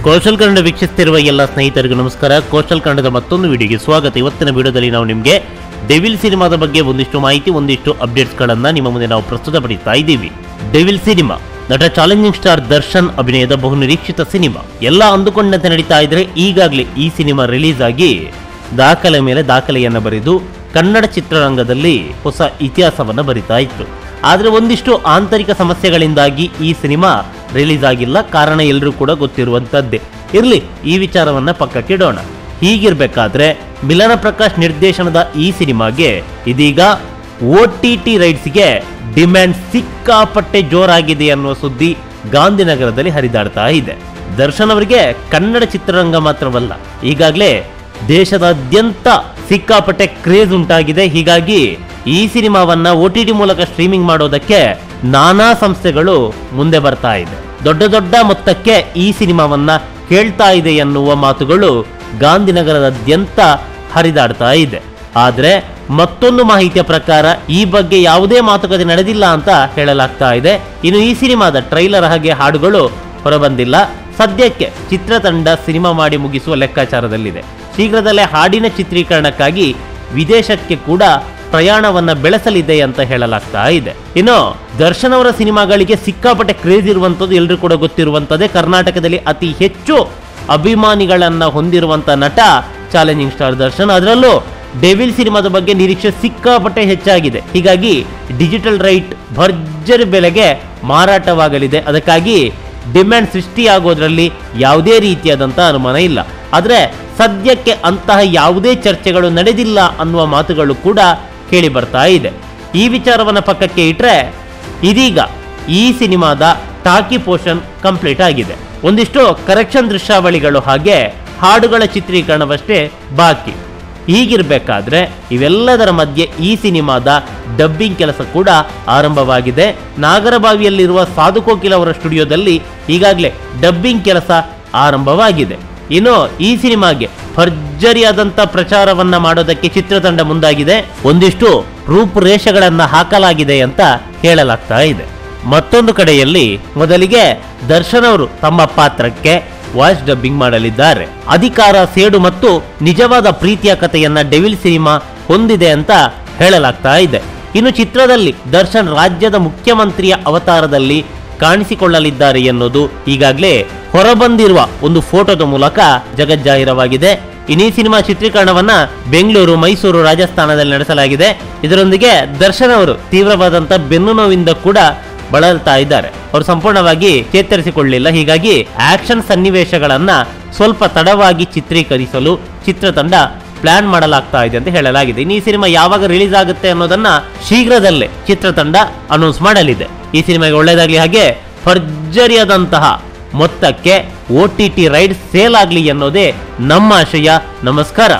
ಕೌಶಲ್ ಕನ್ನಡ ವೀಕ್ಷಿಸುತ್ತಿರುವ ಎಲ್ಲ ಸ್ನೇಹಿತರಿಗೂ ನಮಸ್ಕಾರ. ಕೌಶಲ್ ಕನ್ನಡದ ಮತ್ತೊಂದು ವಿಡಿಯೋಗೆ ಸ್ವಾಗತ. ಇವತ್ತಿನ ವಿಡಿಯೋದಲ್ಲಿ ನಾವು ನಿಮಗೆ ಡೆವಿಲ್ ಸಿನಿಮಾದ ಬಗ್ಗೆ ಒಂದಿಷ್ಟು ಮಾಹಿತಿ, ಒಂದಿಷ್ಟು ಅಪ್ಡೇಟ್ಸ್ಗಳನ್ನು ನಿಮ್ಮ ಮುಂದೆ ನಾವು ಪ್ರಸ್ತುತಪಡಿಸ್ತಾ ಇದ್ದೀವಿ. ಡೆವಿಲ್ ಸಿನಿಮಾ ನಟ ಚಾಲೆಂಜಿಂಗ್ ಸ್ಟಾರ್ ದರ್ಶನ್ ಅಭಿನಯದ ಬಹುನಿರೀಕ್ಷಿತ ಸಿನಿಮಾ. ಎಲ್ಲ ಅಂದುಕೊಂಡಂತೆ ನಡೀತಾ ಇದ್ರೆ ಈಗಾಗಲೇ ಈ ಸಿನಿಮಾ ರಿಲೀಸ್ ಆಗಿ ದಾಖಲೆ ಮೇಲೆ ದಾಖಲೆಯನ್ನು ಬರೆದು ಕನ್ನಡ ಚಿತ್ರರಂಗದಲ್ಲಿ ಹೊಸ ಇತಿಹಾಸವನ್ನು ಬರಿತಾ ಇತ್ತು. ಆದರೆ ಒಂದಿಷ್ಟು ಆಂತರಿಕ ಸಮಸ್ಯೆಗಳಿಂದಾಗಿ ಈ ಸಿನಿಮಾ ರಿಲೀಸ್ ಆಗಿಲ್ಲ. ಕಾರಣ ಎಲ್ಲರೂ ಕೂಡ ಗೊತ್ತಿರುವಂತದ್ದೇ. ಇರಲಿ, ಈ ವಿಚಾರವನ್ನ ಪಕ್ಕಕ್ಕಿಡೋಣ. ಹೀಗಿರ್ಬೇಕಾದ್ರೆ ಮಿಲನ ಪ್ರಕಾಶ್ ನಿರ್ದೇಶನದ ಈ ಸಿನಿಮಾಗೆ ಇದೀಗ OTT ರೈಟ್ಸ್ಗೆ ಡಿಮ್ಯಾಂಡ್ ಸಿಕ್ಕಾಪಟ್ಟೆ ಜೋರಾಗಿದೆ ಅನ್ನುವ ಸುದ್ದಿ ಗಾಂಧಿನಗರದಲ್ಲಿ ಹರಿದಾಡ್ತಾ ಇದೆ. ದರ್ಶನ್ ಅವರಿಗೆ ಕನ್ನಡ ಚಿತ್ರರಂಗ ಮಾತ್ರವಲ್ಲ, ಈಗಾಗಲೇ ದೇಶದಾದ್ಯಂತ ಸಿಕ್ಕಾಪಟ್ಟೆ ಕ್ರೇಜ್ ಉಂಟಾಗಿದೆ. ಹೀಗಾಗಿ ಈ ಸಿನಿಮಾವನ್ನ OTT ಮೂಲಕ ಸ್ಟ್ರೀಮಿಂಗ್ ಮಾಡೋದಕ್ಕೆ ನಾನಾ ಸಂಸ್ಥೆಗಳು ಮುಂದೆ ಬರ್ತಾ ಇದೆ. ದೊಡ್ಡ ದೊಡ್ಡ ಮೊತ್ತಕ್ಕೆ ಈ ಸಿನಿಮಾವನ್ನ ಕೇಳ್ತಾ ಇದೆ ಎನ್ನುವ ಮಾತುಗಳು ಗಾಂಧಿನಗರದಾದ್ಯಂತ ಹರಿದಾಡ್ತಾ ಇದೆ. ಆದ್ರೆ ಮತ್ತೊಂದು ಮಾಹಿತಿಯ ಪ್ರಕಾರ ಈ ಬಗ್ಗೆ ಯಾವುದೇ ಮಾತುಕತೆ ನಡೆದಿಲ್ಲ ಅಂತ ಹೇಳಲಾಗ್ತಾ ಇದೆ. ಇನ್ನು ಈ ಸಿನಿಮಾದ ಟ್ರೈಲರ್ ಹಾಗೆ ಹಾಡುಗಳು ಹೊರಬಂದಿಲ್ಲ. ಸದ್ಯಕ್ಕೆ ಚಿತ್ರತಂಡ ಸಿನಿಮಾ ಮಾಡಿ ಮುಗಿಸುವ ಲೆಕ್ಕಾಚಾರದಲ್ಲಿದೆ. ಶೀಘ್ರದಲ್ಲೇ ಹಾಡಿನ ಚಿತ್ರೀಕರಣಕ್ಕಾಗಿ ವಿದೇಶಕ್ಕೆ ಕೂಡ ಪ್ರಯಾಣವನ್ನ ಬೆಳೆಸಲಿದೆ ಅಂತ ಹೇಳಲಾಗ್ತಾ ಇದೆ. ಇನ್ನು ದರ್ಶನ್ ಅವರ ಸಿನಿಮಾಗಳಿಗೆ ಸಿಕ್ಕಾಪಟ್ಟೆ ಕ್ರೇಜ್ ಇರುವಂತದ್ದು ಎಲ್ಲರೂ ಕೂಡ ಗೊತ್ತಿರುವಂತದ್ದೇ. ಕರ್ನಾಟಕದಲ್ಲಿ ಅತಿ ಹೆಚ್ಚು ಅಭಿಮಾನಿಗಳನ್ನ ಹೊಂದಿರುವಂತ ನಟ ಚಾಲೆಂಜಿಂಗ್ ಸ್ಟಾರ್ ದರ್ಶನ್. ಅದರಲ್ಲೂ ಡೆವಿಲ್ ಸಿನಿಮಾದ ಬಗ್ಗೆ ನಿರೀಕ್ಷೆ ಸಿಕ್ಕಾಪಟ್ಟೆ ಹೆಚ್ಚಾಗಿದೆ. ಹೀಗಾಗಿ ಡಿಜಿಟಲ್ ರೈಟ್ ಭರ್ಜರಿ ಬೆಲೆಗೆ ಮಾರಾಟವಾಗಲಿದೆ. ಅದಕ್ಕಾಗಿ ಡಿಮ್ಯಾಂಡ್ ಸೃಷ್ಟಿಯಾಗೋದ್ರಲ್ಲಿ ಯಾವುದೇ ರೀತಿಯಾದಂಥ ಅನುಮಾನ ಇಲ್ಲ. ಆದರೆ ಸದ್ಯಕ್ಕೆ ಅಂತಹ ಯಾವುದೇ ಚರ್ಚೆಗಳು ನಡೆದಿಲ್ಲ ಅನ್ನುವ ಮಾತುಗಳು ಕೂಡ ಕೇಳಿ ಬರ್ತಾ ಇದೆ. ಈ ವಿಚಾರವನ್ನು ಪಕ್ಕಕ್ಕೆ ಇಟ್ಟರೆ ಇದೀಗ ಈ ಸಿನಿಮಾದ ಟಾಕಿ ಪೋರ್ಷನ್ ಕಂಪ್ಲೀಟ್ ಆಗಿದೆ. ಒಂದಿಷ್ಟು ಕರೆಕ್ಷನ್ ದೃಶ್ಯಾವಳಿಗಳು ಹಾಗೆ ಹಾಡುಗಳ ಚಿತ್ರೀಕರಣವಷ್ಟೇ ಬಾಕಿ. ಹೀಗಿರಬೇಕಾದ್ರೆ ಇವೆಲ್ಲದರ ಮಧ್ಯೆ ಈ ಸಿನಿಮಾದ ಡಬ್ಬಿಂಗ್ ಕೆಲಸ ಕೂಡ ಆರಂಭವಾಗಿದೆ. ನಾಗರಬಾವಿಯಲ್ಲಿರುವ ಸಾಧು ಕೋಕಿಲ್ ಅವರ ಸ್ಟುಡಿಯೋದಲ್ಲಿ ಈಗಾಗಲೇ ಡಬ್ಬಿಂಗ್ ಕೆಲಸ ಆರಂಭವಾಗಿದೆ. ಇನ್ನು ಈ ಸಿನಿಮಾಗೆ ಭರ್ಜರಿಯಾದಂಥ ಪ್ರಚಾರವನ್ನ ಮಾಡೋದಕ್ಕೆ ಚಿತ್ರತಂಡ ಮುಂದಾಗಿದೆ. ಒಂದಿಷ್ಟು ರೂಪುರೇಷೆಗಳನ್ನ ಹಾಕಲಾಗಿದೆ ಅಂತ ಹೇಳಲಾಗ್ತಾ ಇದೆ. ಮತ್ತೊಂದು ಕಡೆಯಲ್ಲಿ ಮೊದಲಿಗೆ ದರ್ಶನ್ ಅವರು ತಮ್ಮ ಪಾತ್ರಕ್ಕೆ ವಾಯ್ಸ್ ಡಬ್ಬಿಂಗ್ ಮಾಡಲಿದ್ದಾರೆ. ಅಧಿಕಾರ, ಸೇಡು ಮತ್ತು ನಿಜವಾದ ಪ್ರೀತಿಯ ಕಥೆಯನ್ನ ಡೆವಿಲ್ ಸಿನಿಮಾ ಹೊಂದಿದೆ ಅಂತ ಹೇಳಲಾಗ್ತಾ ಇದೆ. ಇನ್ನು ಚಿತ್ರದಲ್ಲಿ ದರ್ಶನ್ ರಾಜ್ಯದ ಮುಖ್ಯಮಂತ್ರಿಯ ಅವತಾರದಲ್ಲಿ ಕಾಣಿಸಿಕೊಳ್ಳಲಿದ್ದಾರೆ ಎನ್ನುವುದು ಈಗಾಗಲೇ ಹೊರಬಂದಿರುವ ಒಂದು ಫೋಟೋದ ಮೂಲಕ ಜಗಜ್ಜಾಹಿರವಾಗಿದೆ. ಈ ಸಿನಿಮಾ ಚಿತ್ರೀಕರಣವನ್ನ ಬೆಂಗಳೂರು, ಮೈಸೂರು, ರಾಜಸ್ಥಾನದಲ್ಲಿ ನಡೆಸಲಾಗಿದೆ. ಇದರೊಂದಿಗೆ ದರ್ಶನ್ ಅವರು ತೀವ್ರವಾದಂತ ಬೆನ್ನು ನೋವಿಂದ ಕೂಡ ಬಳಲ್ತಾ ಇದ್ದಾರೆ. ಅವರು ಸಂಪೂರ್ಣವಾಗಿ ಚೇತರಿಸಿಕೊಳ್ಳಲಿಲ್ಲ. ಹೀಗಾಗಿ ಆಕ್ಷನ್ ಸನ್ನಿವೇಶಗಳನ್ನ ಸ್ವಲ್ಪ ತಡವಾಗಿ ಚಿತ್ರೀಕರಿಸಲು ಚಿತ್ರತಂಡ ಪ್ಲಾನ್ ಮಾಡಲಾಗ್ತಾ ಇದೆ ಅಂತ ಹೇಳಲಾಗಿದೆ. ಈ ಸಿನಿಮಾ ಯಾವಾಗ ರಿಲೀಸ್ ಆಗುತ್ತೆ ಅನ್ನೋದನ್ನ ಶೀಘ್ರದಲ್ಲೇ ಚಿತ್ರತಂಡ ಅನೌನ್ಸ್ ಮಾಡಲಿದೆ. ಈ ಸಿನಿಮಾಗೆ ಒಳ್ಳೆಯದಾಗಲಿ, ಹಾಗೆ ಭರ್ಜರಿಯಾದಂತಹ ಮೊತ್ತಕ್ಕೆ OTT ರೈಟ್ಸ್ ಸೇಲ್ ಆಗಲಿ ಅನ್ನೋದೇ ನಮ್ಮ ಆಶಯ. ನಮಸ್ಕಾರ.